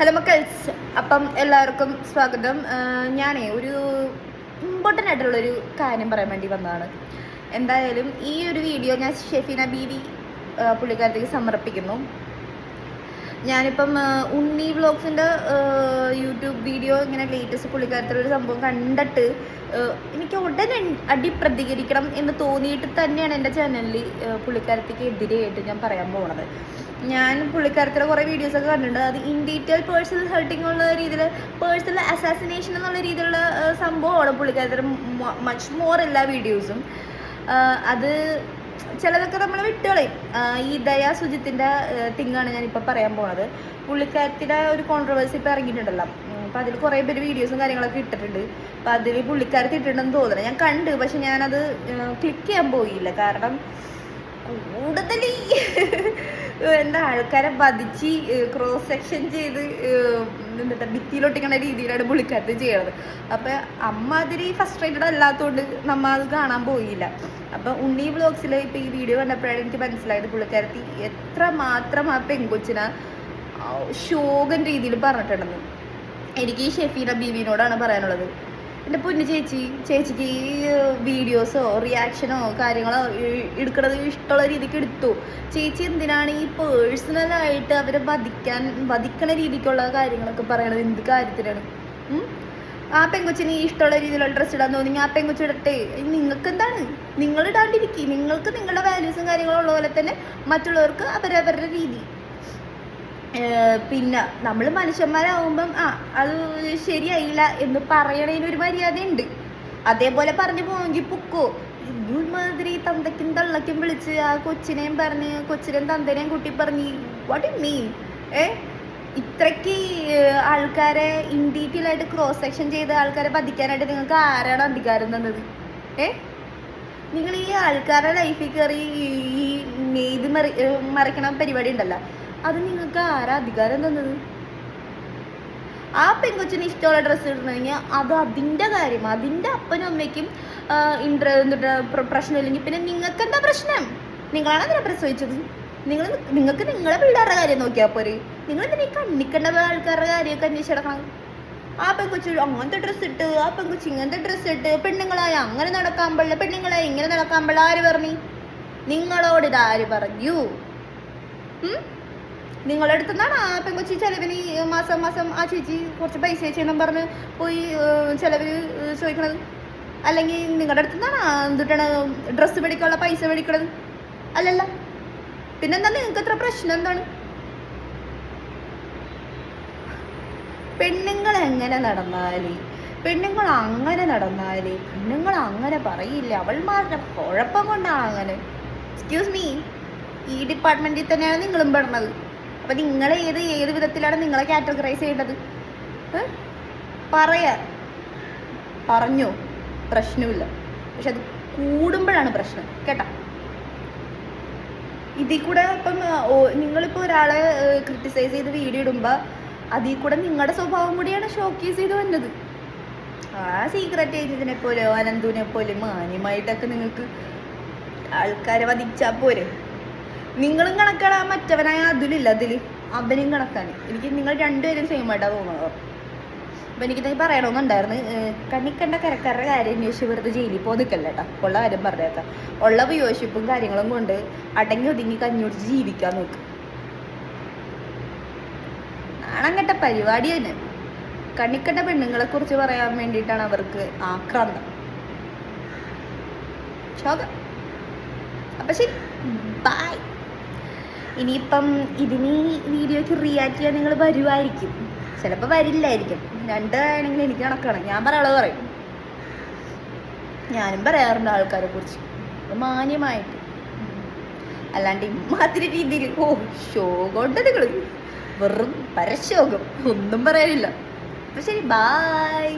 Hello മക്കൾസ്, അപ്പം എല്ലാവർക്കും സ്വാഗതം. ഞാനേ ഒരു ഇമ്പോർട്ടൻ്റ് ആയിട്ടുള്ളൊരു കാര്യം പറയാൻ വേണ്ടി വന്നതാണ്. എന്തായാലും ഈ ഒരു വീഡിയോ ഞാൻ ഷെഫീന ബീവി പുള്ളിക്കാരത്തേക്ക് സമർപ്പിക്കുന്നു. ഞാനിപ്പം ഉണ്ണി വ്ളോഗ്സിൻ്റെ യൂട്യൂബ് വീഡിയോ ഇങ്ങനെ ലേറ്റസ്റ്റ് പുള്ളിക്കാരത്തിലൊരു സംഭവം കണ്ടിട്ട് എനിക്ക് ഉടനെ പ്രതികരിക്കണം എന്ന് തോന്നിയിട്ട് തന്നെയാണ് എൻ്റെ ചാനലിൽ പുള്ളിക്കാരത്തേക്ക് എതിരെയായിട്ട് ഞാൻ പറയാൻ പോകുന്നത്. ഞാൻ പുള്ളിക്കാരത്തിലെ കുറേ വീഡിയോസൊക്കെ കണ്ടിട്ടുണ്ട്. അത് ഇൻ ഡീറ്റെയിൽ പേഴ്സണൽ ഹർട്ടിങ് ഉള്ള രീതിയിൽ, പേഴ്സണൽ അസാസിനേഷൻ എന്നുള്ള രീതിയിലുള്ള സംഭവമാണ് പുള്ളിക്കാരത്തിൻ്റെ മച്ച് മോർ എല്ലാ വീഡിയോസും. അത് ചിലതൊക്കെ നമ്മൾ വിട്ടുകളയും. ഈ ദയാ സുജിത്തിൻ്റെ തിങ്ങാണ് ഞാനിപ്പോൾ പറയാൻ പോണത്. പുള്ളിക്കാരത്തിൻ്റെ ഒരു കോൺട്രവേഴ്സി ഇപ്പോൾ ഇറങ്ങിയിട്ടുണ്ടല്ലോ. അപ്പോൾ അതിൽ കുറേ പേര് വീഡിയോസും കാര്യങ്ങളൊക്കെ ഇട്ടിട്ടുണ്ട്. അപ്പോൾ അതിൽ പുള്ളിക്കാരത്തി ഇട്ടിട്ടുണ്ടെന്ന് തോന്നുന്നത് ഞാൻ കണ്ട്. പക്ഷെ ഞാനത് ക്ലിക്ക് ചെയ്യാൻ പോയില്ല. കാരണം കൂടുതൽ എന്താ ആൾക്കാരെ വധിച്ച് ക്രോസ് സെക്ഷൻ ചെയ്ത് എന്താ ഭിത്തിയിലൊട്ടിക്കണ രീതിയിലാണ് പുള്ളിക്കാരത്തി ചെയ്യണത്. അപ്പം അമ്മാതിരി ഫസ്ട്രേറ്റഡ് അല്ലാത്തതുകൊണ്ട് നമ്മൾ അത് കാണാൻ പോയില്ല. അപ്പം ഉണ്ണി വ്ളോഗ്സിൽ ഇപ്പം ഈ വീഡിയോ കണ്ടപ്പോഴാണ് എനിക്ക് മനസ്സിലായത് പുള്ളിക്കാരത്തി എത്ര മാത്രം ആ പെങ്കൊച്ചിനെ ശോകൻ രീതിയിൽ പറഞ്ഞിട്ടുണ്ടെന്ന്. എനിക്ക് ഈ ഷെഫീന ബീവിനോടാണ് പറയാനുള്ളത്. എൻ്റെ പൊന്നു ചേച്ചിക്ക് ഈ വീഡിയോസോ റിയാക്ഷനോ കാര്യങ്ങളോ എടുക്കണത് ഇഷ്ടമുള്ള രീതിക്ക് എടുത്തു. ചേച്ചി എന്തിനാണ് ഈ പേഴ്സണലായിട്ട് അവരെ വധിക്കണ രീതിക്കുള്ള കാര്യങ്ങളൊക്കെ പറയണത്? എന്ത് കാര്യത്തിലാണ്? ആ പെങ്കൊച്ചിന് ഇഷ്ടമുള്ള രീതിയിലുള്ള ഡ്രസ്സ് ഇടാൻ തോന്നി ആ പെങ്കൊച്ചി ഇടട്ടെ. നിങ്ങൾക്ക് എന്താണ്? നിങ്ങൾ ഇടാണ്ടിരിക്കും. നിങ്ങൾക്ക് നിങ്ങളുടെ വാല്യൂസും കാര്യങ്ങളും ഉള്ള പോലെ തന്നെ മറ്റുള്ളവർക്ക് അവരവരുടെ രീതി. പിന്നെ നമ്മൾ മനുഷ്യന്മാരാകുമ്പം അത് ശരിയായില്ല എന്ന് പറയണതിനൊരു മര്യാദയുണ്ട്. അതേപോലെ പറഞ്ഞു പോയെങ്കിൽ പൊക്കോ. ഇതുമാതിരി തന്തയ്ക്കും തള്ളയ്ക്കും വിളിച്ച് ആ കൊച്ചിനെയും പറഞ്ഞ് കൊച്ചിനെയും തന്തനെയും കൂട്ടി പറഞ്ഞ് വാട്ട് യു മീൻ? ഇത്രയ്ക്ക് ആൾക്കാരെ ഇൻ ഡീറ്റെയിൽ ആയിട്ട് ക്രോസ് സെക്ഷൻ ചെയ്ത് ആൾക്കാരെ വധിക്കാനായിട്ട് നിങ്ങൾക്ക് ആരാണ് അധികാരം തന്നത്? നിങ്ങൾ ഈ ആൾക്കാരുടെ ലൈഫിൽ കയറി ഈ നെയ്ത് മറിക്കണ പരിപാടി ഉണ്ടല്ലോ, അത് നിങ്ങൾക്ക് ആരാ അധികാരം തന്നത്? ആ പെങ്കൊച്ചിന് ഇഷ്ടമുള്ള ഡ്രസ്സ് ഇടണമെങ്കിൽ അത് അതിൻ്റെ കാര്യം. അതിൻ്റെ അപ്പനും അമ്മയ്ക്കും പ്രശ്നമില്ലെങ്കിൽ പിന്നെ നിങ്ങൾക്ക് എന്താ പ്രശ്നം? നിങ്ങളാണ് അതിനെ പ്രസവിച്ചത്. നിങ്ങൾക്ക് നിങ്ങളെ പിള്ളേരുടെ കാര്യം നോക്കിയാൽ പോരെ. നിങ്ങൾ എന്തിനാ ഈ കണ്ണിക്കണ്ട ആൾക്കാരുടെ കാര്യമൊക്കെ അന്വേഷിച്ചെടുക്കണം? ആ പെങ്കൊച്ചി അങ്ങനത്തെ ഡ്രസ്സ് ഇട്ട്, ആ പെങ്കൊച്ചി ഇങ്ങനത്തെ ഡ്രസ്സ് ഇട്ട്, പെണ്ണുങ്ങളായ അങ്ങനെ നടക്കാൻ പാടില്ല, പെണ്ണുങ്ങളായ ഇങ്ങനെ നടക്കാൻ പാടില്ല. ആര് പറഞ്ഞു? നിങ്ങളോട് ഇതാര് പറഞ്ഞു? നിങ്ങളുടെ അടുത്തുനിന്നാണ് ആ പെങ്കൊച്ചി ചിലവിന് മാസം ആ ചേച്ചി കുറച്ച് പൈസ അയച്ചെന്നും പറഞ്ഞ് പോയി ചിലവിന് ചോദിക്കണത്? അല്ലെങ്കിൽ നിങ്ങളുടെ അടുത്തുനിന്നാണ് എന്തിട്ടാണ് ഡ്രസ്സ് മേടിക്കാനുള്ള പൈസ മേടിക്കണത്? അല്ലല്ല. പിന്നെന്താ നിങ്ങൾക്ക് എത്ര പ്രശ്നം? എന്താണ്? പെണ്ണുങ്ങൾ എങ്ങനെ നടന്നാല്, പെണ്ണുങ്ങൾ അങ്ങനെ പറയില്ല. അവൾമാരുടെ കുഴപ്പം കൊണ്ടാണ് അങ്ങനെ. എക്സ്ക്യൂസ് മീ, ഈ ഡിപ്പാർട്ട്മെന്റിൽ തന്നെയാണ് നിങ്ങളും പെടുന്നത്. അപ്പം നിങ്ങൾ ഏത് വിധത്തിലാണ് നിങ്ങളെ കാറ്റഗറൈസ് ചെയ്യേണ്ടത്? പറഞ്ഞോ, പ്രശ്നമില്ല. പക്ഷെ അത് കൂടുമ്പോഴാണ് പ്രശ്നം കേട്ടോ. ഇതിൽ കൂടെ ഇപ്പം നിങ്ങളിപ്പോൾ ഒരാളെ ക്രിട്ടിസൈസ് ചെയ്ത് വീഡിയോ ഇടുമ്പോൾ അതിൽ കൂടെ നിങ്ങളുടെ സ്വഭാവം കൂടിയാണ് ഷോക്കേസ് ചെയ്ത് വന്നത്. ആ സീക്രട്ട് ഏജന്റിനെ പോലെ അനന്തുവിനെ പോലെ മാന്യമായിട്ടൊക്കെ നിങ്ങൾക്ക് ആൾക്കാരെ വധിച്ചാൽ പോരെ. നിങ്ങളും കണക്കാണ്, മറ്റവനായ അവനും കണക്കാണ്. എനിക്ക് നിങ്ങൾ രണ്ടുപേരും സെയിം ആയിട്ടാണ് തോന്നുന്നത്. അപ്പം എനിക്കിത് പറയണമെന്നുണ്ടായിരുന്നു. കണ്ണിക്കണ്ട കരക്കാരുടെ കാര്യം അന്വേഷിച്ച് വെറുതെ ജയിലിൽ പോയി നിൽക്കല്ല കേട്ടോ. ഉള്ള കാര്യം പറഞ്ഞേക്കാം. ഉള്ള വ്യൂവർഷിപ്പും കാര്യങ്ങളും കൊണ്ട് അടങ്ങി ഒതുങ്ങി കഞ്ഞുടിച്ച് ജീവിക്കാൻ നോക്കും. നാണം കെട്ട പരിപാടി തന്നെ. കണ്ണിക്കണ്ട പെണ്ണുങ്ങളെ കുറിച്ച് പറയാൻ വേണ്ടിയിട്ടാണ് അവർക്ക് ആക്രാന്തം. ശോകം. അപ്പം ശരി, ബൈ. ഇനിയിപ്പം ഇതിന് വീഡിയോയ്ക്ക് റിയാക്ട് ചെയ്യാൻ നിങ്ങൾ വരുമായിരിക്കും, ചിലപ്പോൾ വരില്ലായിരിക്കും. രണ്ടാണെങ്കിലും എനിക്ക് കണക്കാണ്. ഞാൻ പറയാനുള്ളത് പറയും. ഞാനും പറയാറുണ്ട് ആൾക്കാരെ കുറിച്ച് മാന്യമായിട്ട്, അല്ലാണ്ട് ഇമാതിരി രീതിയിൽ ശോകമുണ്ട് നിങ്ങൾ. വെറും പരശോകം, ഒന്നും പറയാനില്ല. അപ്പം ശരി, ബായ്.